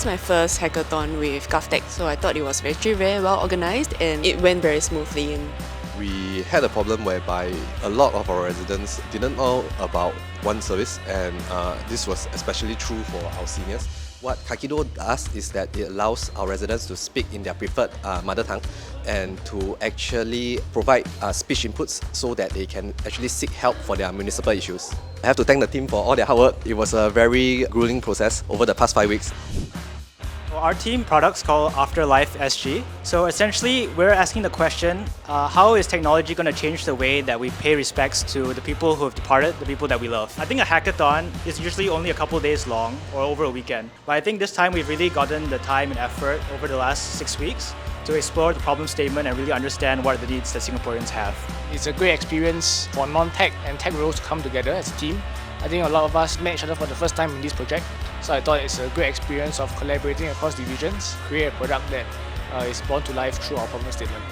is my first hackathon with GovTech's, so I thought it was actually very well organised and it went very smoothly. We had a problem whereby a lot of our residents didn't know about one service, and this was especially true for our seniors. What Kakido does is that it allows our residents to speak in their preferred mother tongue and to actually provide speech inputs so that they can actually seek help for their municipal issues. I have to thank the team for all their hard work. It was a very grueling process over the past 5 weeks. Our team product's called Afterlife SG. So essentially, we're asking the question, how is technology going to change the way that we pay respects to the people who have departed, the people that we love? I think a hackathon is usually only a couple of days long or over a weekend. But I think this time we've really gotten the time and effort over the last 6 weeks to explore the problem statement and really understand what are the needs that Singaporeans have. It's a great experience for non-tech and tech roles to come together as a team. I think a lot of us met each other for the first time in this project. So I thought it's a great experience of collaborating across divisions, create a product that is born to life through our problem statement.